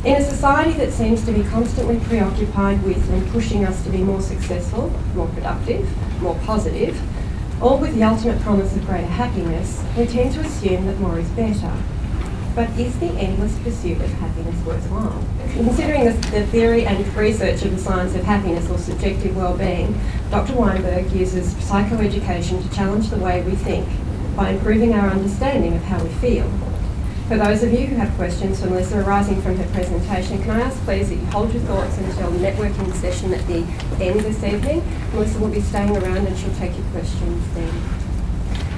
In a society that seems to be constantly preoccupied with and pushing us to be more successful, more productive, more positive, all with the ultimate promise of greater happiness, we tend to assume that more is better. But is the endless pursuit of happiness worthwhile? Considering the theory and research of the science of happiness or subjective well-being, Dr. Weinberg uses psychoeducation to challenge the way we think by improving our understanding of how we feel. For those of you who have questions for Melissa arising from her presentation, can I ask please that you hold your thoughts until the networking session at the end this evening. Melissa will be staying around and she'll take your questions then.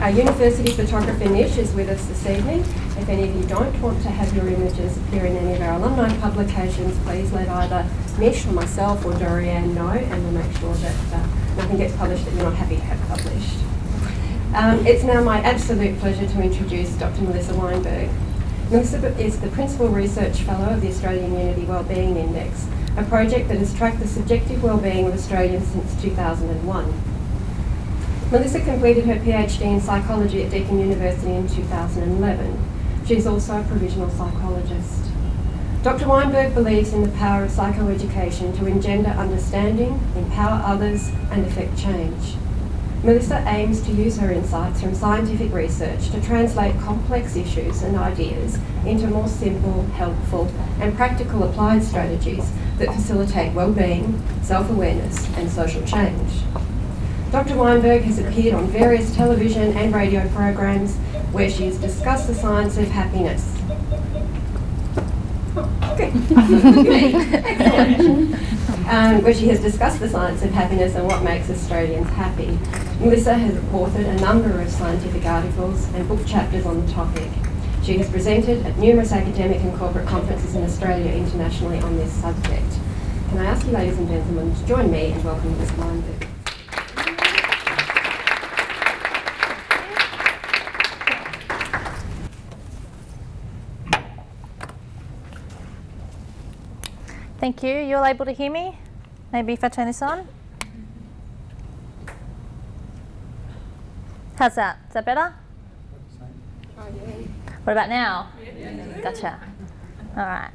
Our university photographer Nish is with us this evening. If any of you don't want to have your images appear in any of our alumni publications, please let either Nish or myself or Dorianne know, and we'll make sure that nothing gets published that you're not happy to have published. It's now my absolute pleasure to introduce Dr. Melissa Weinberg. Melissa is the Principal Research Fellow of the Australian Unity Wellbeing Index, a project that has tracked the subjective wellbeing of Australians since 2001. Melissa completed her PhD in psychology at Deakin University in 2011. She is also a provisional psychologist. Dr. Weinberg believes in the power of psychoeducation to engender understanding, empower others, and effect change. Melissa aims to use her insights from scientific research to translate complex issues and ideas into more simple, helpful, and practical applied strategies that facilitate well-being, self-awareness, and social change. Dr. Weinberg has appeared on various television and radio programs where she has discussed the science of happiness. Where she has discussed the science of happiness and what makes Australians happy. Melissa has authored a number of scientific articles and book chapters on the topic. She has presented at numerous academic and corporate conferences in Australia and internationally on this subject. Can I ask you, ladies and gentlemen, to join me in welcoming Ms. Weinberg. Thank you. You all able to hear me? Maybe if I turn this on? How's that? Is that better? What about now? Gotcha. All right.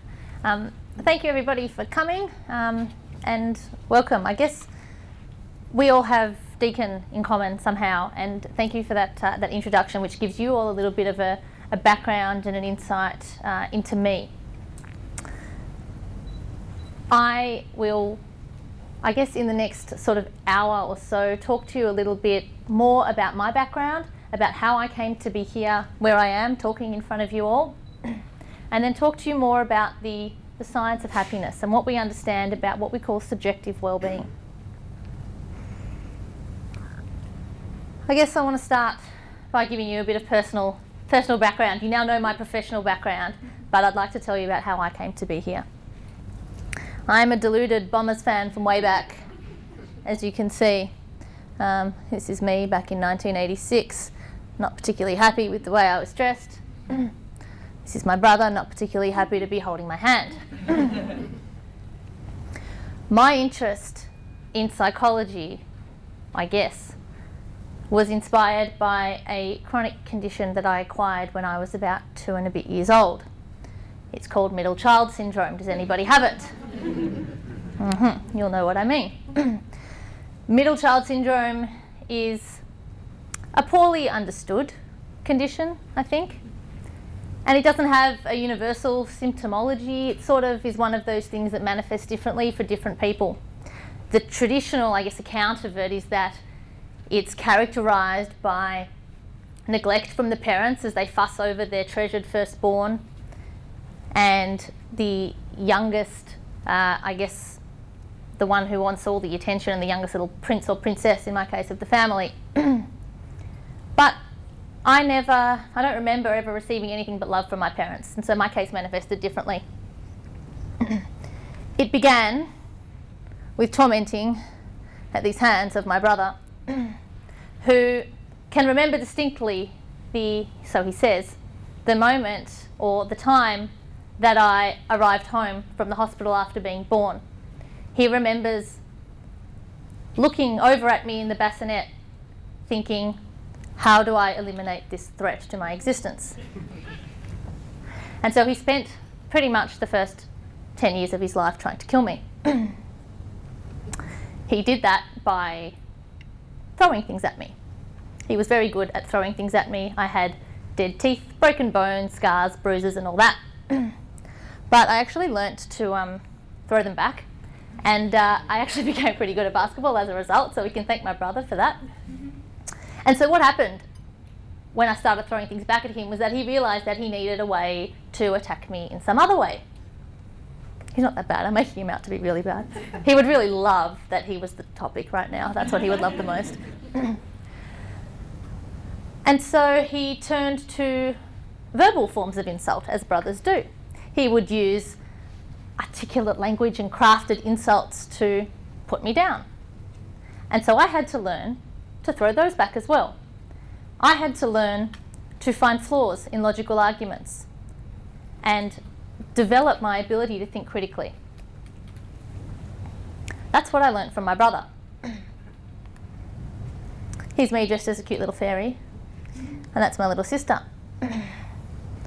Thank you everybody for coming and welcome. I guess we all have Deakin in common somehow, and thank you for that introduction, which gives you all a little bit of a background and an insight into me. I will, I guess in the next sort of hour or so, talk to you a little bit more about my background, about how I came to be here where I am talking in front of you all, and then talk to you more about the science of happiness and what we understand about what we call subjective well-being. I guess I want to start by giving you a bit of personal background. You now know my professional background, but I'd like to tell you about how I came to be here. I'm a deluded Bombers fan from way back, as you can see. This is me back in 1986, not particularly happy with the way I was dressed. This is my brother, not particularly happy to be holding my hand. My interest in psychology, I guess, was inspired by a chronic condition that I acquired when I was about 2 and a bit years old. It's called middle child syndrome. Does anybody have it? You'll know what I mean. Middle child syndrome is a poorly understood condition, I think. And it doesn't have a universal symptomology. It sort of is one of those things that manifests differently for different people. The traditional, I guess, account of it is that it's characterised by neglect from the parents as they fuss over their treasured firstborn, and the youngest, I guess, the one who wants all the attention, and the youngest little prince or princess, in my case, of the family. But I don't remember ever receiving anything but love from my parents, and so my case manifested differently. It began with tormenting at these hands of my brother, who can remember distinctly so he says, the moment or the time that I arrived home from the hospital after being born. He remembers looking over at me in the bassinet, thinking, how do I eliminate this threat to my existence? And so he spent pretty much the first 10 years of his life trying to kill me. He did that by throwing things at me. He was very good at throwing things at me. I had dead teeth, broken bones, scars, bruises and all that. But I actually learnt to throw them back, and I actually became pretty good at basketball as a result, so we can thank my brother for that. And so what happened when I started throwing things back at him was that he realised that he needed a way to attack me in some other way. He's not that bad, I'm making him out to be really bad. He would really love that he was the topic right now. That's what he would love the most. And so he turned to verbal forms of insult, as brothers do. He would use articulate language and crafted insults to put me down. And so I had to learn to throw those back as well. I had to learn to find flaws in logical arguments and develop my ability to think critically. That's what I learned from my brother. Here's me dressed as a cute little fairy, and that's my little sister.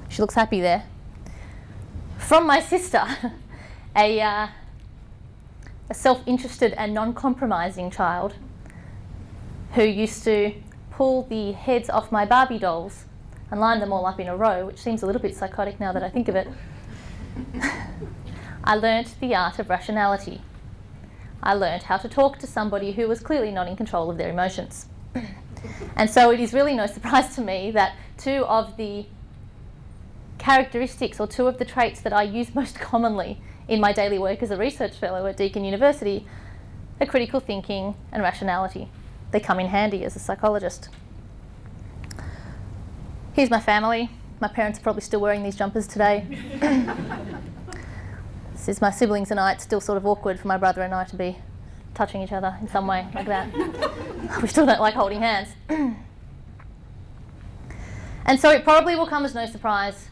She looks happy there. From my sister, a self-interested and non-compromising child who used to pull the heads off my Barbie dolls and line them all up in a row, which seems a little bit psychotic now that I think of it. I learnt the art of rationality. I learnt how to talk to somebody who was clearly not in control of their emotions. And so it is really no surprise to me that two of the characteristics or two of the traits that I use most commonly in my daily work as a research fellow at Deakin University are critical thinking and rationality. They come in handy as a psychologist. Here's my family. My parents are probably still wearing these jumpers today. This is my siblings and I. It's still sort of awkward for my brother and I to be touching each other in some way like that. We still don't like holding hands. And so it probably will come as no surprise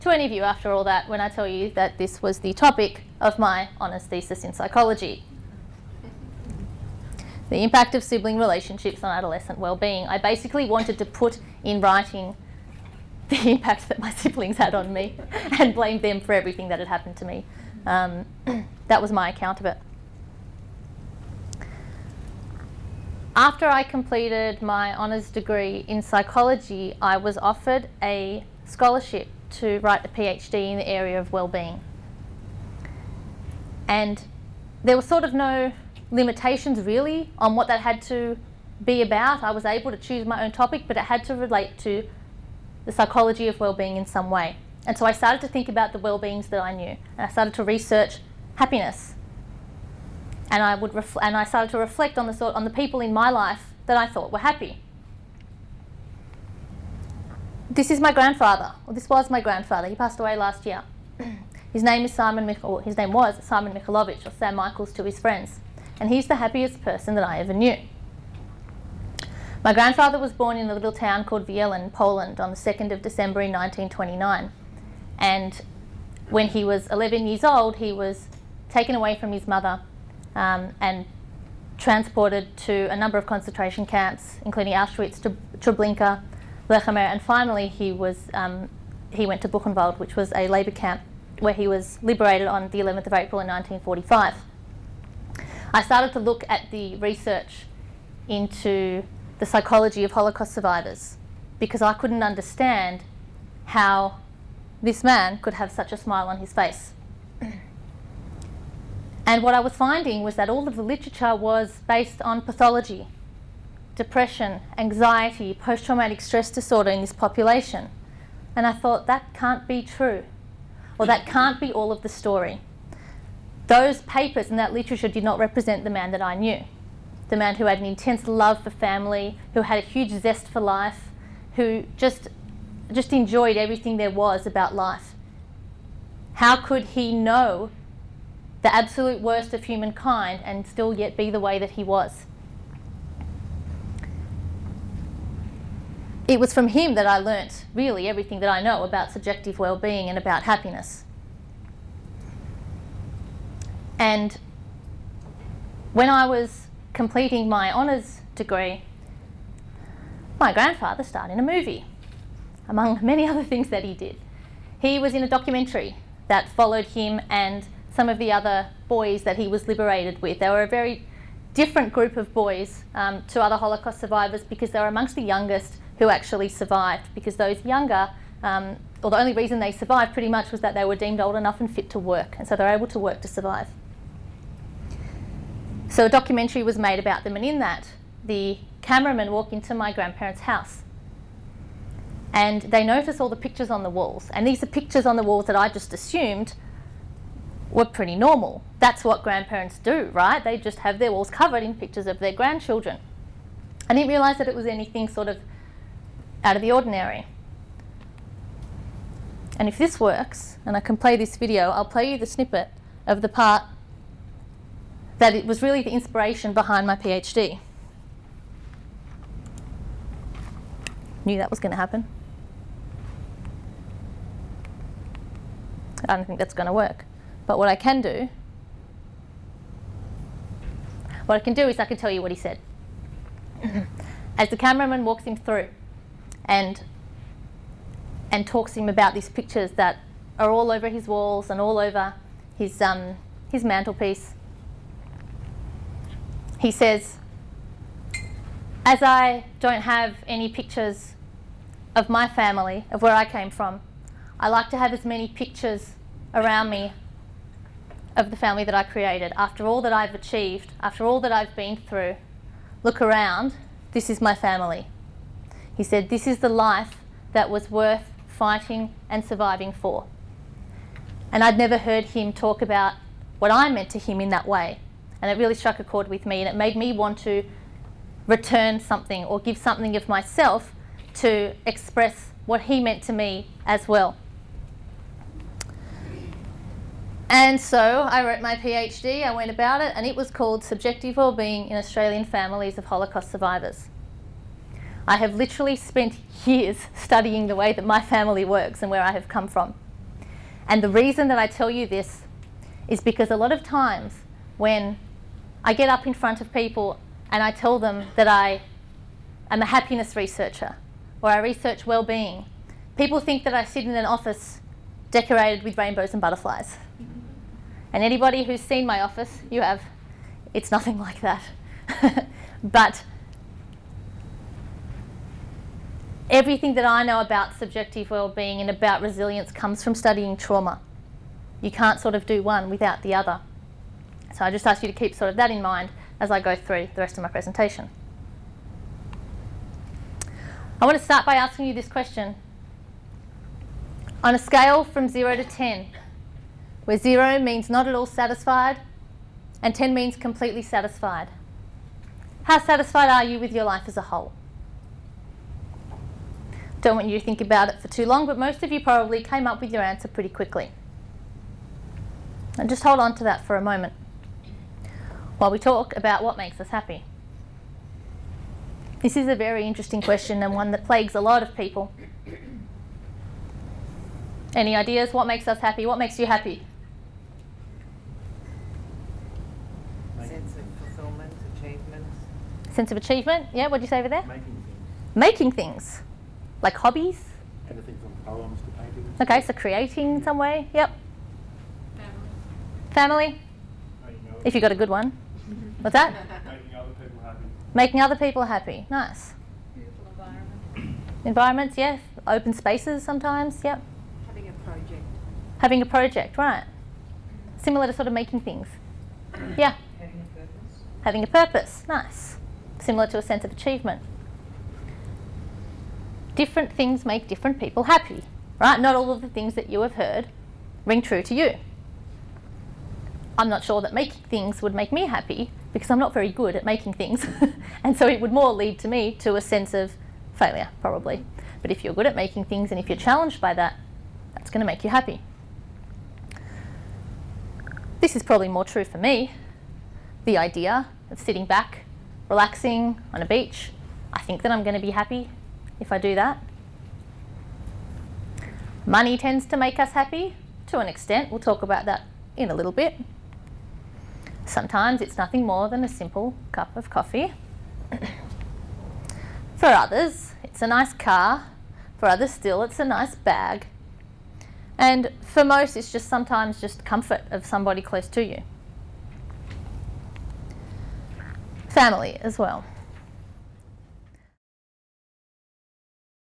to any of you after all that when I tell you that this was the topic of my honours thesis in psychology. The impact of sibling relationships on adolescent well-being. I basically wanted to put in writing the impact that my siblings had on me and blame them for everything that had happened to me. That was my account of it. After I completed my honours degree in psychology, I was offered a scholarship to write a PhD in the area of well-being. And there was sort of no limitations really on what that had to be about. I was able to choose my own topic, but it had to relate to the psychology of well-being in some way. And so I started to think about the well-beings that I knew, and I started to research happiness. And I started to reflect on the people in my life that I thought were happy. This is my grandfather, or this was my grandfather. He passed away last year. His name was Simon Mikhailovich, or Sam Michaels to his friends. And he's the happiest person that I ever knew. My grandfather was born in a little town called Wieleń, Poland, on the 2nd of December in 1929. And when he was 11 years old, he was taken away from his mother and transported to a number of concentration camps, including Auschwitz, Treblinka, Lechomel, and finally he went to Buchenwald, which was a labour camp where he was liberated on the 11th of April in 1945. I started to look at the research into the psychology of Holocaust survivors because I couldn't understand how this man could have such a smile on his face. And what I was finding was that all of the literature was based on pathology, depression, anxiety, post-traumatic stress disorder in this population. And I thought that can't be true, or that can't be all of the story. Those papers and that literature did not represent the man that I knew. The man who had an intense love for family, who had a huge zest for life, who just enjoyed everything there was about life. How could he know the absolute worst of humankind and still yet be the way that he was? It was from him that I learnt really everything that I know about subjective well-being and about happiness. And when I was completing my honours degree, my grandfather starred in a movie, among many other things that he did. He was in a documentary that followed him and some of the other boys that he was liberated with. They were a very different group of boys to other Holocaust survivors because they were amongst the youngest who actually survived, because those younger, or the only reason they survived pretty much was that they were deemed old enough and fit to work, and so they were able to work to survive. So a documentary was made about them, and in that, the cameraman walked into my grandparents' house and they noticed all the pictures on the walls, and these are pictures on the walls that I just assumed were pretty normal. That's what grandparents do, right? They just have their walls covered in pictures of their grandchildren. I didn't realise that it was anything sort of out of the ordinary. And if this works, and I can play this video, I'll play you the snippet of the part that it was really the inspiration behind my PhD. Knew that was going to happen. I don't think that's going to work. But what I can do is I can tell you what he said. As the cameraman walks him through and talks to him about these pictures that are all over his walls and all over his mantelpiece, he says, as I don't have any pictures of my family, of where I came from, I like to have as many pictures around me of the family that I created. After all that I've achieved, after all that I've been through, look around, this is my family. He said, this is the life that was worth fighting and surviving for. And I'd never heard him talk about what I meant to him in that way. And it really struck a chord with me, and it made me want to return something or give something of myself to express what he meant to me as well. And so I wrote my PhD, I went about it, and it was called Subjective Wellbeing in Australian Families of Holocaust Survivors. I have literally spent years studying the way that my family works and where I have come from. And the reason that I tell you this is because a lot of times when I get up in front of people and I tell them that I am a happiness researcher or I research well-being, people think that I sit in an office decorated with rainbows and butterflies. And anybody who's seen my office, you have, it's nothing like that. But everything that I know about subjective well-being and about resilience comes from studying trauma. You can't sort of do one without the other. So I just ask you to keep sort of that in mind as I go through the rest of my presentation. I want to start by asking you this question. On a scale from 0 to 10, where 0 means not at all satisfied and 10 means completely satisfied, how satisfied are you with your life as a whole? Don't want you to think about it for too long, but most of you probably came up with your answer pretty quickly. And just hold on to that for a moment while we talk about what makes us happy. This is a very interesting question and one that plagues a lot of people. Any ideas? What makes us happy? What makes you happy? Sense of fulfillment, achievements. Sense of achievement? Yeah, what did you say over there? Making things. Making things. Like hobbies? Anything from poems to paintings. Okay, so creating in some way. Yep. Family? If you got a good one. What's that? Making other people happy. Making other people happy. Nice. Beautiful environment. Environments, yeah. Open spaces sometimes, yep. Having a project. Having a project, right. Similar to sort of making things. Yeah. Having a purpose. Having a purpose, nice. Similar to a sense of achievement. Different things make different people happy, right? Not all of the things that you have heard ring true to you. I'm not sure that making things would make me happy because I'm not very good at making things. And so it would more lead to me to a sense of failure, probably. But if you're good at making things and if you're challenged by that, that's going to make you happy. This is probably more true for me. The idea of sitting back, relaxing on a beach, I think that I'm going to be happy if I do that. Money tends to make us happy to an extent. We'll talk about that in a little bit. Sometimes it's nothing more than a simple cup of coffee. For others, it's a nice car. For others still, it's a nice bag. And for most, it's just sometimes just comfort of somebody close to you. Family as well.